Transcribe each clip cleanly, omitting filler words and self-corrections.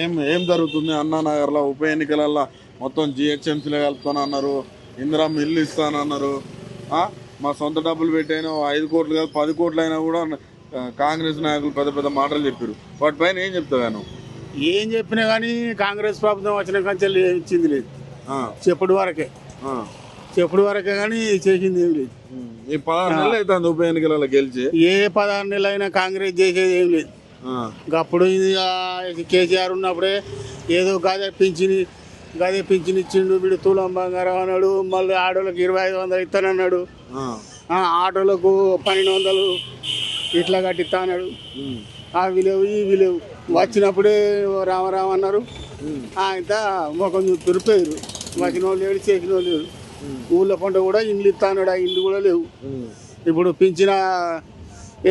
ఏం ఏం జరుగుతుంది అన్నానగర్లో ఉప ఎన్నికలలో మొత్తం జిహెచ్ఎంసీలో కలుపుతాను అన్నారు, ఇందిరమ్మ ఇల్లు ఇస్తానన్నారు. మా సొంత డబ్బులు పెట్టైనా 5 కోట్లు కాదు 10 కోట్లు అయినా కూడా కాంగ్రెస్ నాయకులు పెద్ద పెద్ద మాటలు చెప్పారు. వాటిపైన ఏం చెప్తాను? ఏం చెప్పినా కానీ కాంగ్రెస్ ప్రభుత్వం వచ్చిన కంచెలు ఇచ్చింది లేదు. చెప్పుడు వరకే కానీ చేసింది ఏం లేదు. ఈ 16 నెలలు అవుతుంది ఉప ఎన్నికలలో గెలిచి. ఏ 16 నెలలు అయినా కాంగ్రెస్ చేసేది ఏం లేదు. అప్పుడు ఇది కేసీఆర్ ఉన్నప్పుడే ఏదో గదే పింఛన్ ఇచ్చిండు, వీడు తులం బంగారం అన్నాడు, మళ్ళీ ఆటోలకు 2500 ఇస్తానన్నాడు, ఆటోలకు 1200 ఇట్లా కట్టిస్తా అన్నాడు. అవి లేవు ఇవి లేవు. వచ్చినప్పుడే రామరామ అన్నారు, ఇంత మొఖం తురిపోయారు. వచ్చిన వాళ్ళు లేడు, చేసిన వాళ్ళు లేరు. ఊళ్ళో పంట కూడా ఇండ్లు ఇస్తా అన్నాడు, ఆ ఇండ్లు కూడా లేవు. ఇప్పుడు పింఛన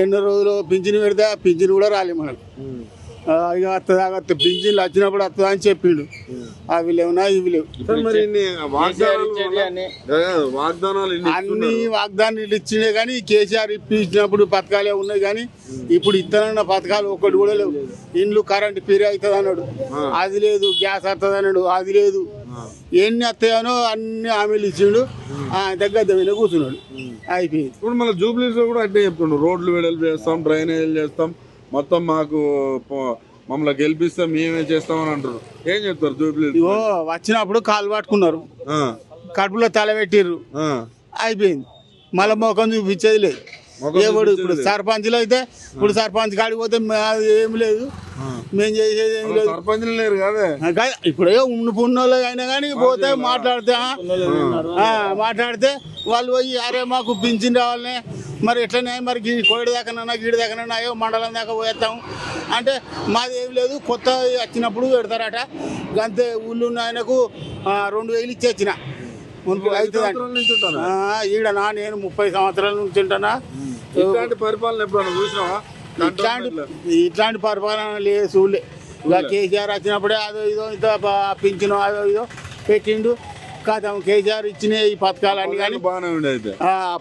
ఎన్నో రోజులు పింఛన్ పెడితే ఆ పింఛన్ కూడా రాలే మనకు. ఇక వస్తుంది పింఛన్లు వచ్చినప్పుడు వస్తుందా అని చెప్పిండు. అవి లేవునా ఇవి లేవు. అన్ని వాగ్దానాలు ఇచ్చినాయి కానీ కేసీఆర్ ఇప్పించినప్పుడు పథకాలే ఉన్నాయి కానీ ఇప్పుడు ఇస్తానన్న పథకాలు ఒక్కటి కూడా లేవు. ఇండ్లు కరెంట్ ఫ్రీ అవుతుంది అన్నాడు, అది లేదు. గ్యాస్ వస్తుంది అన్నాడు, అది లేదు. ఎన్ని వస్తాయనో అన్ని హామీలు ఇచ్చిండు, దగ్గర కూర్చున్నాడు. అయిపోయింది. ఇప్పుడు మళ్ళీ జూబ్లీస్ లో కూడా అంటే చెప్తుండ్రు, రోడ్లు వెడల్పు చేస్తాం, డ్రైనేజీలు చేస్తాం, మొత్తం మాకు మమ్మల్ని గెలిపిస్తాం, మేమే చేస్తామని అంటారు. ఏం చెప్తారు జూబ్లీస్? వచ్చినప్పుడు కాలు పట్టుకున్నారు, కడుపులో తల పెట్టిర్రు, అయిపోయింది. మళ్ళీ మొఖం చూపించేది లేదు. ఎవడు ఇప్పుడు సర్పంచ్లు అయితే ఇప్పుడు సర్పంచ్ కాడికి పోతే ఏమి లేదు, మేము చేసేది ఏం లేదు. సర్పంచ్లు లేరు కదా ఇప్పుడు ఉన్నోళ్ళు అయినా కానీ పోతే మాట్లాడితే వాళ్ళు పోయి అరే మాకు పింఛన్ రావాలనే, మరి ఎట్లనే మరి కోడి దాకానన్నా గీడి దాకానన్నా అయ్యో మండలం దాకా పోయేస్తాం అంటే మాది ఏం లేదు. కొత్త వచ్చినప్పుడు పెడతారట అంతే. ఊళ్ళో ఉన్న ఆయనకు 2000 ఇచ్చేసిన ఈడనా నేను 30 సంవత్సరాల నుంచి ఉంటానా. ఇట్లాంటి పరిపాలన ఎప్పుడన్నా చూసినావా? ఇట్లాంటి పరిపాలన లేదు చూడలే. ఇక కేసీఆర్ వచ్చినప్పుడే అదో ఇదో ఇంత పింఛను అదో ఇదో పెట్టిండు. కాదు కేసీఆర్ ఇచ్చిన ఈ పథకాలన్నీ కానీ బాగానే ఉండే. అయితే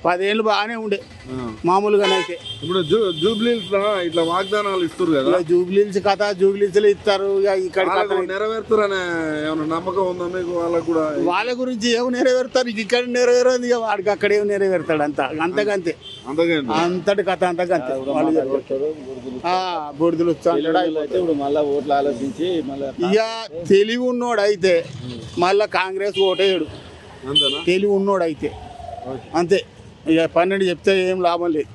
10 ఏళ్ళు బాగానే ఉండే మామూలుగానైతే. ఇప్పుడు జూబ్లీస్ ఇట్లా వాగ్దానాలు ఇస్తారు కదా, జూబ్లీస్ కథ జూబ్లీస్ ఇస్తారు. ఇక్కడ నెరవేరుతారనే ఏమన్నా నమ్మకం ఉందా మీకు? వాళ్ళకు కూడా వాళ్ళ గురించి ఏమి నెరవేరుతారు, ఇక్కడ నెరవేరదు. ఇక వాడికి అక్కడ ఏమి నెరవేరుతాడు, అంతకంతే అంతటి కథ అంతకంతే. బుడిదలు ఇప్పుడు మళ్ళీ ఓట్లు ఆలోచించి ఇక తెలివి ఉన్నోడు అయితే మళ్ళా కాంగ్రెస్ ఓటేయడు. తెలివి ఉన్నోడు అయితే అంతే. ఇక 12 చెప్తే ఏం లాభం లేదు.